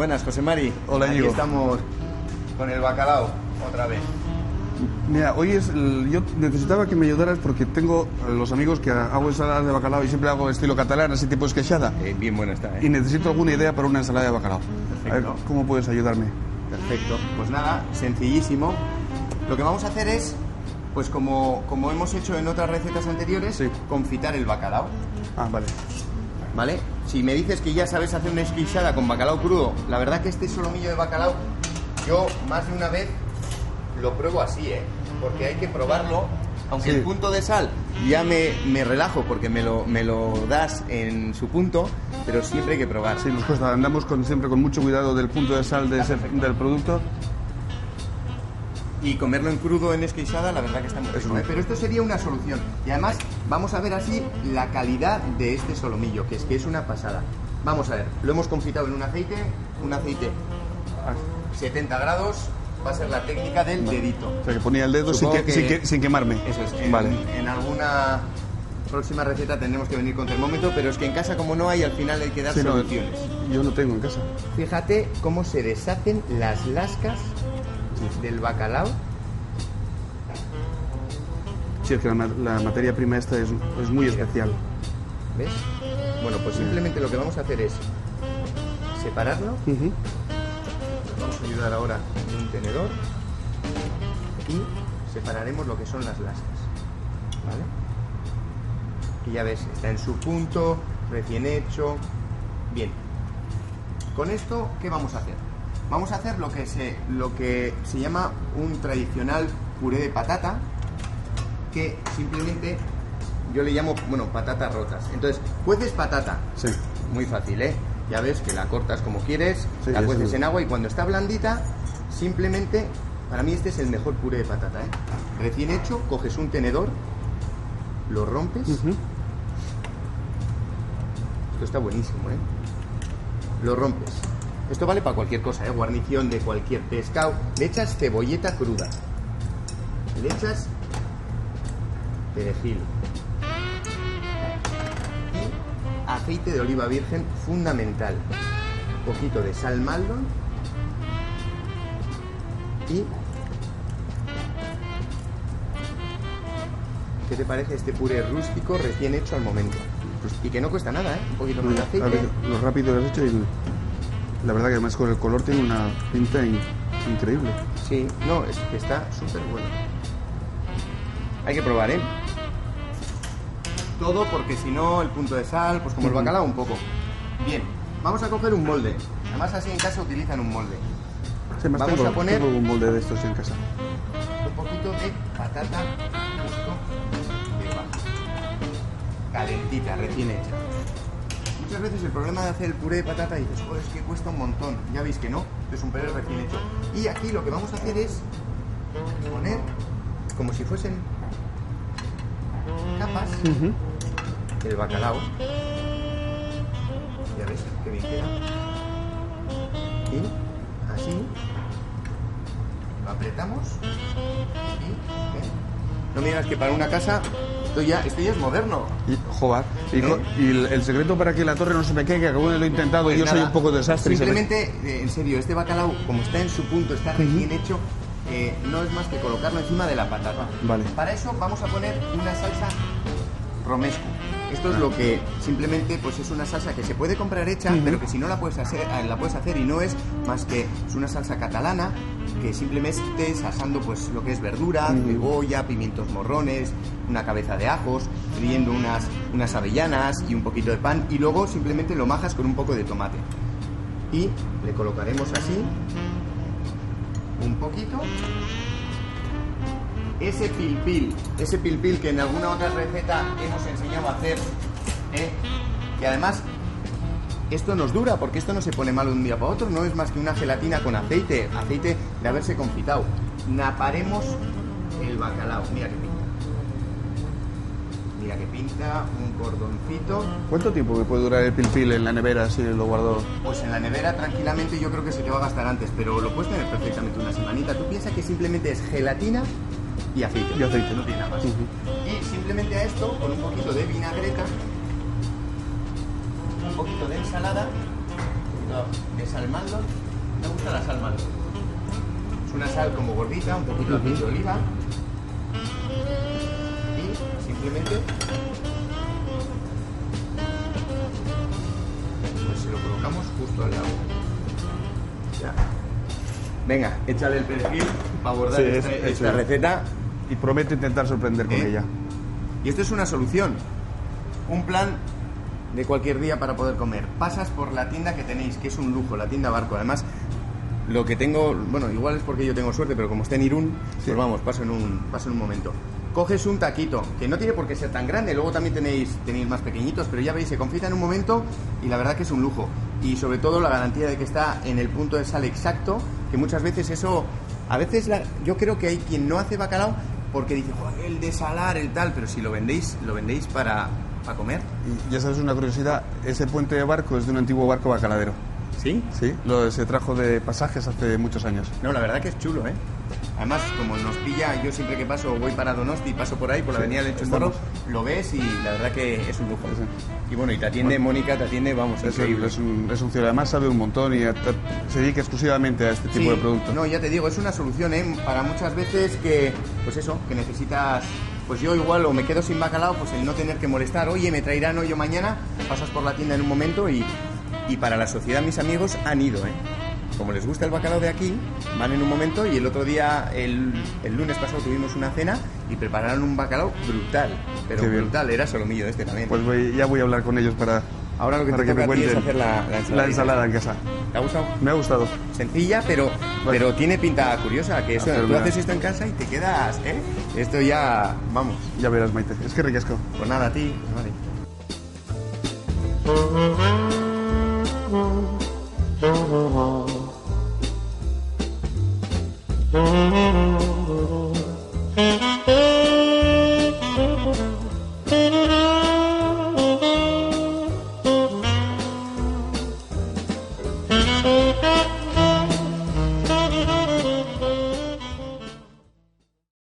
Buenas, José Mari. Hola, Aquí Íñigo. estamos con el bacalao, otra vez. Mira, hoy yo necesitaba que me ayudaras porque tengo los amigos que hago ensaladas de bacalao y siempre hago estilo catalán, así tipo esqueixada. Bien buena está, Y necesito alguna idea para una ensalada de bacalao. Perfecto. A ver, ¿cómo puedes ayudarme? Perfecto. Pues nada, sencillísimo. Lo que vamos a hacer es, pues como hemos hecho en otras recetas anteriores, Sí. confitar el bacalao. Ah, vale. ¿Vale? Si me dices que ya sabes hacer una esqueixada con bacalao crudo, la verdad que este solomillo de bacalao, yo más de una vez lo pruebo así, ¿eh? Porque hay que probarlo, aunque Sí. el punto de sal ya me relajo porque me lo das en su punto, pero siempre hay que probar. Sí, nos cuesta. Andamos siempre con mucho cuidado del punto de sal del producto. Y comerlo en crudo en esqueixada, la verdad que está muy rico, ¿eh? Pero esto sería una solución. Y además vamos a ver así la calidad de este solomillo, que es una pasada. Vamos a ver, lo hemos confitado en un aceite 70 grados, va a ser la técnica del dedito. O sea, que ponía el dedo sin, Supongo sin quemarme. Eso es, Vale. en alguna próxima receta tendremos que venir con termómetro, pero es que en casa como no hay, al final hay que dar Sí, no, soluciones. yo no tengo en casa. Fíjate cómo se deshacen las lascas del bacalao. Sí, es que la materia prima esta es muy especial. ¿Ves? Bueno, pues simplemente lo que vamos a hacer es separarlo. Ujú. Nos vamos a ayudar ahora con un tenedor y separaremos lo que son las lascas. ¿Vale? Y ya ves, está en su punto, recién hecho. Bien. Con esto, ¿qué vamos a hacer? Vamos a hacer lo que se llama un tradicional puré de patata, que simplemente yo le llamo, patatas rotas. Entonces, cueces patata. Sí. Muy fácil, ¿eh? Ya ves que la cortas como quieres, Sí, la eso cueces es. en agua y cuando está blandita, simplemente, para mí este es el mejor puré de patata, ¿eh? Recién hecho, coges un tenedor, lo rompes. Ujú. Esto está buenísimo, ¿eh? Lo rompes. Esto vale para cualquier cosa, ¿eh? Guarnición de cualquier pescado. Le echas cebolleta cruda. Le echas perejil. Y aceite de oliva virgen fundamental. Un poquito de sal Maldon. Y... ¿qué te parece este puré rústico recién hecho al momento? Y que no cuesta nada, ¿eh? Un poquito más de A aceite. ver, lo rápido que has hecho y la verdad que además con el color tiene una pinta increíble. Sí, no, es que está súper bueno. Hay que probar, ¿eh? Todo porque si no, el punto de sal, pues como el bacalao, un poco. Bien, vamos a coger un molde. Además, así en casa utilizan un molde. Sí, más Vamos a poner- tengo un molde de estos en casa. Un poquito de patata justo debajo. Calentita, recién hecha. Muchas veces el problema de hacer el puré de patata dices, joder, es que cuesta un montón. Ya veis que no, es un puré recién hecho. Y aquí lo que vamos a hacer es poner como si fuesen capas Ujú. el bacalao. Ya ves que bien queda. Y así lo apretamos y no me digas que para una casa esto ya es moderno. Y, joder, y el secreto para que la torre no se me caiga, que bueno, lo he intentado Pues y yo soy nada, un poco desastre. y se me- simplemente, en serio, este bacalao, como está en su punto, está recién hecho, no es más que colocarlo encima de la patata. Vale. Para eso vamos a poner una salsa romesco. Esto es lo que simplemente pues es una salsa que se puede comprar hecha, pero que si no la puedes hacer y no es más que es una salsa catalana que simplemente estés asando pues lo que es verdura, cebolla, pimientos morrones, una cabeza de ajos, friendo unas avellanas y un poquito de pan y luego simplemente lo majas con un poco de tomate. Y le colocaremos así un poquito ese pilpil que en alguna otra receta hemos enseñado a hacer, que además esto nos dura porque esto no se pone malo de un día para otro, no es más que una gelatina con aceite de haberse confitado. Naparemos el bacalao, mira que pinta, un cordoncito. ¿Cuánto tiempo me puede durar el pilpil en la nevera si lo guardo? Pues en la nevera tranquilamente yo creo que se te va a gastar antes, pero lo puedes tener perfectamente una semanita. Tú piensas que simplemente es gelatina y aceite. Y aceite. No tiene nada más. Y simplemente a esto, con un poquito de vinagreta, un poquito de ensalada poquito de sal Maldon. Me gusta la sal Maldon. Es una sal como gordita, un poquito de aceite de oliva. Y simplemente pues se lo colocamos justo al lado. Ya. Venga, échale el perejil para abordar esta receta. Y prometo intentar sorprender con ella. Y esto es una solución. Un plan de cualquier día para poder comer. Pasas por la tienda que tenéis, que es un lujo, la tienda Barco. Además, lo que tengo, bueno, igual es porque yo tengo suerte, pero como está en Irún, pues vamos, paso en un momento. Coges un taquito, que no tiene por qué ser tan grande, luego también tenéis más pequeñitos, pero ya veis, se confita en un momento y la verdad que es un lujo. Y sobre todo la garantía de que está en el punto de sal exacto, que muchas veces eso, a veces yo creo que hay quien no hace bacalao porque dice, joder, el de salar, el tal, pero si lo vendéis para comer. Y ya sabes una curiosidad, ese puente de Barco es de un antiguo barco bacaladero. ¿Sí? Sí, se trajo de Pasajes hace muchos años. No, la verdad que es chulo, ¿eh? Además, como nos pilla, yo siempre que paso, voy para Donosti, paso por ahí, por la avenida del Chumorro, lo ves y la verdad que es un lujo. Sí. Y bueno, y te atiende Mónica, vamos, increíble. Es un cielo, además sabe un montón y se dedica exclusivamente a este tipo de productos. No, ya te digo, es una solución, ¿eh? Para muchas veces que, pues eso, que necesitas... Pues yo igual o me quedo sin bacalao, pues el no tener que molestar, oye, me traerán hoy o mañana, pasas por la tienda en un momento y para la sociedad mis amigos han ido, ¿eh? Como les gusta el bacalao de aquí, van en un momento y el otro día, el lunes pasado tuvimos una cena y prepararon un bacalao brutal, pero brutal, era solomillo este también. Pues ya voy a hablar con ellos para... Ahora lo que te toca a ti es hacer la ensalada en casa. ¿Te ha gustado? Me ha gustado. Sencilla, pero tiene pinta curiosa, que eso, tú haces esto en casa y te quedas, ¿eh? Esto ya, vamos. Ya verás, Maite. Es que ricasco. Pues nada, a ti. Vale.